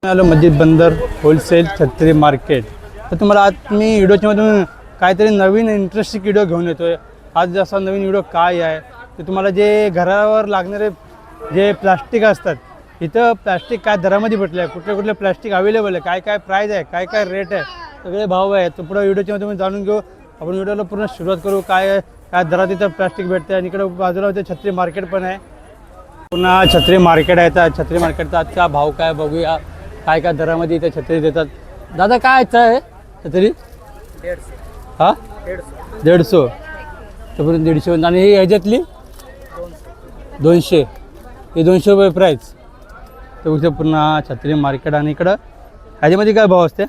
आलो मस्जिद बंदर होलसेल छत्री मार्केट. तर तुम्हाला आज मी व्हिडिओच्यामधून काहीतरी नवीन इंटरेस्टिंग व्हिडिओ घेऊन येतो आहे. आज असा नवीन व्हिडिओ काय आहे ते तुम्हाला जे घरावर लागणारे जे प्लास्टिक असतात, इथं प्लास्टिक काय दरामध्ये भेटलं आहे, कुठले कुठले प्लास्टिक अवेलेबल आहे, काय काय प्राईज आहे, काय काय रेट आहे, सगळे भाव आहे. तर पुढे व्हिडिओच्यामध्ये तुम्ही जाणून घेऊ. आपण व्हिडिओला पूर्ण सुरुवात करू. काय काय दरात इथं प्लास्टिक भेटते आणि इकडं बाजूला होते छत्री मार्केट पण आहे. पुन्हा छत्री मार्केट आहे. तर छत्री मार्केटचा आजचा भाव काय बघूया. काय काय दरामध्ये इथे छत्री देतात. दादा काय आहे छत्री? 150. हां 150. तर पूर्ण 150. आणि ही ह्याच्यातली 200. हे 200 रुपये प्राईस. तर इथे पुन्हा छत्री मार्केट. आणि इकडं ह्याच्यामध्ये काय भाव असते?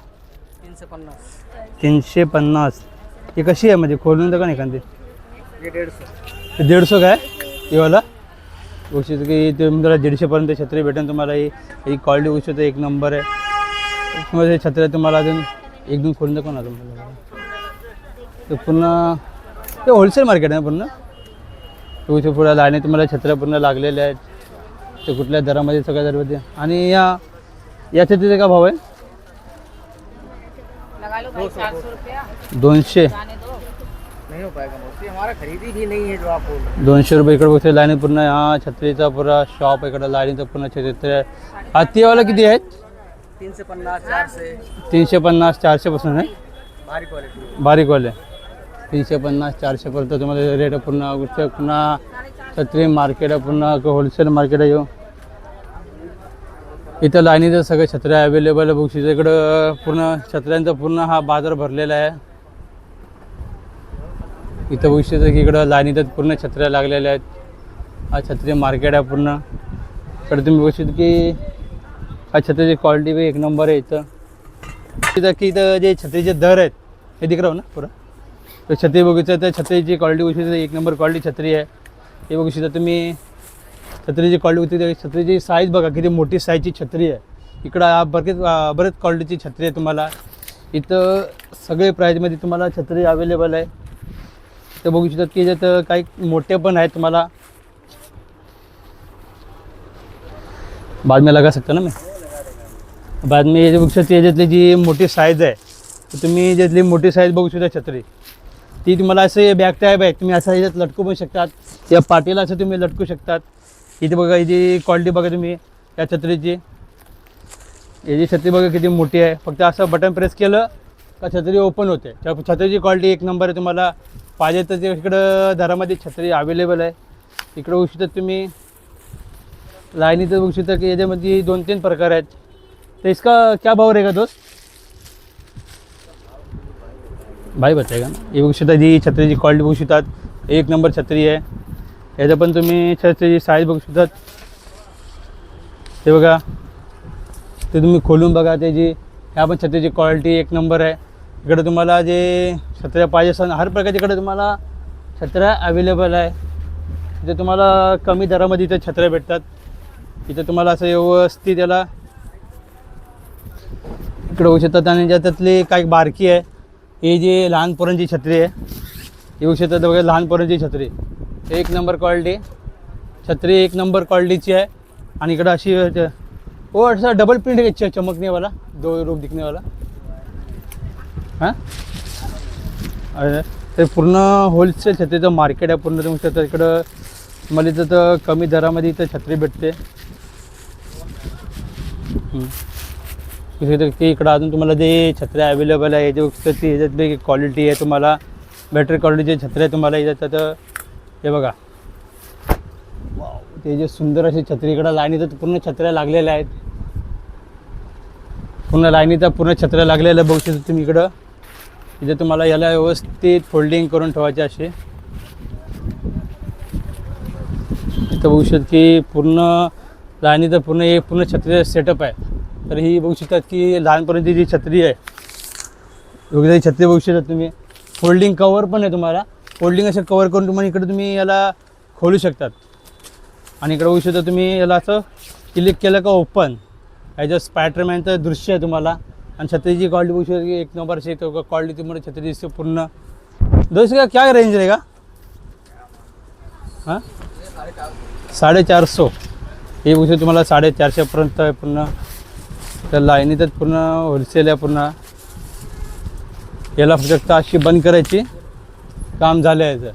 350. ही कशी आहे म्हणजे खोलून तर का नाही एखादी? 150 काय येवाला गोष्ट की तुम्हाला 150पर्यंत छत्री भेटेल तुम्हाला. ही क्वालिटी गोष्ट एक नंबर आहे. तुम्हाला छत्र्या तुम्हाला अजून एक दोन खोलून दाखवा ना तुम्हाला. तर पुन्हा ते होलसेल मार्केट आहे पूर्ण. तुमच्या पुढे लाईने तुम्हाला छत्र्या पूर्ण लागलेल्या आहेत. ते कुठल्या दरामध्ये सगळ्या दरामध्ये. आणि या छत्रीचा का भाव आहे? 200. नहीं हो पाएगा मोस्टली, हमारा खरीदी ही नहीं है जो आप बोल रहे हैं. 200 रुपये. इकडे बघते लाईन पूर्ण. हा छत्रीचा पुरा शॉप आहे. इकडे लाईनीचा पूर्ण छत्री. हातीवाला किती आहेत? 350 400. 350 400 आहे. बारीक क्वालिटी. बारीकवाले 350 400पर्यंत तुम्हाला रेट आहे. पुन्हा छत्री मार्केट आहे. पुन्हा होलसेल मार्केट आहे. इथं लाईनीचं सगळे छत्र्या अवेलेबल आहे. बुक्सीचं इकडं पूर्ण छत्र्यांचा पूर्ण हा बाजार भरलेला आहे. इथं बघितलं की इकडं लाईनीत पूर्ण छत्र्या लागलेल्या आहेत. हा छत्री मार्केट आहे पूर्ण. इकडे तुम्ही बघितलं की हा छत्रीची क्वालिटी बी एक नंबर आहे. इथं की इथं जे छत्रीचे दर आहेत हे दिखराव ना पुरा. तर छत्री बघितलं तर छत्रीची क्वालिटी बघितली एक नंबर क्वालिटी छत्री आहे. हे बघू शकता तुम्ही. छत्रीची क्वालिटी होती. छत्रीची साईज बघा किती मोठी साईजची छत्री आहे. इकडं बरेच क्वालिटीची छत्री आहे तुम्हाला. इथं सगळे प्राईजमध्ये तुम्हाला छत्री अवेलेबल आहे. तर बघू शकतात की याच्यात काही मोठे पण आहेत तुम्हाला. बाद में लगा सकता ना मी. बाद में ये बघू शकता याच्यातली जी मोठी साईज आहे तर तुम्ही याच्यातली मोठी साईज बघू शकता छत्री. ती तुम्हाला असं बॅग टाईप आहे. तुम्ही असं याच्यात लटकू पण शकतात. या पाटीला असं तुम्ही लटकू शकतात. इथे बघा याची क्वालिटी बघा तुम्ही या छत्रीची. याची छत्री बघा किती मोठी आहे. फक्त असं बटन प्रेस केलं का छत्री ओपन होते. छत्रीची क्वालिटी एक नंबर आहे. तुम्हाला पाहिजे तर ते इकडं दरामध्ये छत्री अवेलेबल आहे. इकडं बघू शकता तुम्ही लाईनीचं बघू शकता की याच्यामध्ये 2-3 प्रकार आहेत. तर इसका क्या भाव रहेगा दोस्त? भाई बताएगा ना. हे बघू शकता जी छत्रीची क्वालिटी बघू शकतात. एक नंबर छत्री आहे. याचं पण तुम्ही छत्रीची साईज बघू शकतात. ते बघा ते तुम्ही खोलून बघा त्याची. ह्या पण छत्रीची क्वालिटी एक नंबर आहे. इकडे तुम्हाला जे छत्र्या पाहिजे असं हर प्रकारच्या इकडे तुम्हाला छत्र्या अवेलेबल आहे. इथे तुम्हाला कमी दरामध्ये इथे छत्र्या भेटतात. इथे तुम्हाला असं व्यवस्थित याला इकडे होऊ शकतात. आणि ज्याच्यातली काही बारकी आहे हे जे लहान पोरांची छत्री आहे. येऊ शकतात बघा लहान पोरांची छत्री. एक नंबर क्वालिटी छत्री एक नंबर क्वालिटीची आहे. आणि इकडं अशी वो ऐसा डबल प्रिंट है चमकने वाला 2 रूप दिखने वाला. हां ते पूर्ण होलसेल छत्रीचं मार्केट आहे पूर्ण. तुम्ही शकता इकडं मला इथं तर कमी दरामध्ये इथं छत्री भेटते. की इकडं अजून तुम्हाला जे छत्र्या अवेलेबल आहे याच्यात क्वालिटी आहे तुम्हाला. बॅटरी क्वालिटीचे छत्र्या तुम्हाला याच्यात. हे बघा ते जे सुंदर अशी छत्री इकडं लाईनीत पूर्ण छत्र्या लागलेल्या आहेत. पूर्ण लाईनीचा पूर्ण छत्र्या लागलेल्या बघू शकता तुम्ही इकडं. इथे तुम्हाला याला व्यवस्थित फोल्डिंग करून ठेवायचे असे. इथं बघू शकता की पूर्ण लाईनीचं पूर्ण छत्रीचा सेटअप आहे. तर ही बघू शकतात की लहानपर्यंतची जी छत्री आहे वगैरे छत्री बघू शकता तुम्ही. फोल्डिंग कवर पण आहे तुम्हाला. फोल्डिंग असं कवर करून तुम्हाला इकडे तुम्ही याला खोलू शकतात. आणि इकडे बघू शकता तुम्ही याला असं क्लिक केलं का ओपन. ह्याचं स्पायडरमॅनचं दृश्य आहे तुम्हाला. आणि छत्रीची क्वालिटी बघू शकता की एक नंबरची क्वालिटी तुम्हाला छत्री दिसते पूर्ण. दोस्त का क्या रेंज रहेगा? हां 450. हे बघू शकता तुम्हाला 450पर्यंत आहे पूर्ण. तर लाईनीतच पूर्ण होलसेल आहे पूर्ण. याला फक्त अशी बंद करायची, काम झालं याचं.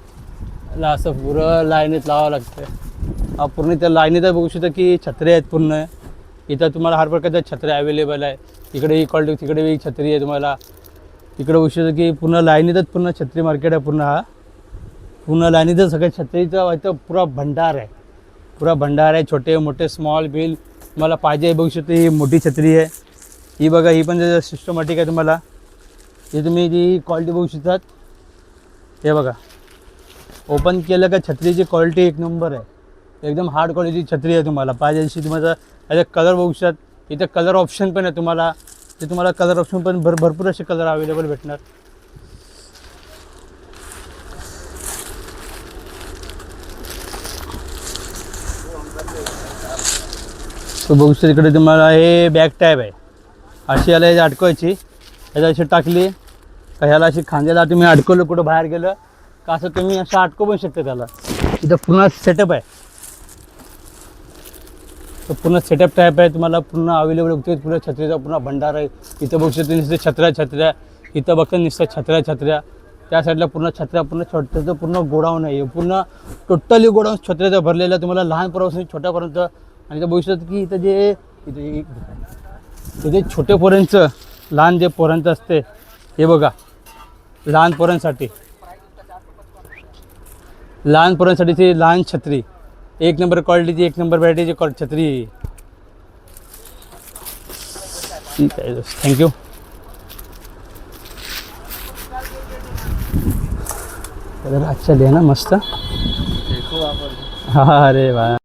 याला असं पुरं लाईनीत लावावं लागतं. पूर्ण त्या लाईनीतच बघू शकता की छत्र्या आहेत पूर्ण. इथं तुम्हाला हर प्रकारच्या छत्र्या अवेलेबल आहे. इकडे ही क्वालिटी, तिकडे ही छत्री आहे तुम्हाला. इकडे बघू शकता की पूर्ण लाईनीतच पूर्ण छत्री मार्केट आहे पूर्ण. हा पूर्ण लाईनीतच सगळ्या छत्रीचा इथं पुरा भंडार आहे. पुरा भंडार आहे. छोटे मोठे स्मॉल बिल तुम्हाला पाहिजे बघू शकता. ही मोठी छत्री आहे ही बघा. ही पण सिस्टमॅटिक आहे तुम्हाला. हे तुम्ही जी क्वालिटी बघू शकतात. हे बघा, ओपन केलं का छत्रीची क्वालिटी एक नंबर आहे. एकदम हार्ड क्वालिटीची छत्री आहे. तुम्हाला पाहिजे अशी तुम्हाला याचा कलर बघू शकतात. इथं कलर ऑप्शन पण आहे तुम्हाला. ते तुम्हाला कलर ऑप्शन पण भरपूर असे कलर अवेलेबल भेटणार. तो बघू शकता इकडे तुम्हाला हे बॅग टाईप आहे. अशी याला याची अडकवायची. याला अशी टाकली का ह्याला अशी खांद्याला तुम्ही अडकवलं कुठं बाहेर गेलं का असं तुम्ही असं अडकवू पण शकता त्याला. इथं पूर्ण सेटअप आहे. तो पूर्ण सेटअप टाईप आहे तुम्हाला पूर्ण अवेलेबल होते. पूर्ण छत्रीचा पूर्ण भंडार आहे. इथं बघू शकता नुसते छत्र्या. इथं बघता नुसतं छत्र्या. त्या साईडला पूर्ण छत्र्या, पूर्ण छोट्याचं पूर्ण गोडाऊन आहे. पूर्ण टोटली गोडाऊन छत्र्याचं भरलेलं आहे तुम्हाला लहान पोरापासून छोट्यापर्यंत. आणि इथं बघू शकता की इथं जे इथे छोटे पोरांचं, लहान जे पोरांचं असते हे बघा. लहान पोरांसाठी ती लहान छत्री एक नंबर क्वालिटीची, एक नंबर व्हरायटीची छत्री. ठीक आहे, थँक्यू. कलर अच्छा लिहा ना मस्त. देखो आप. हाँ अरे वाह.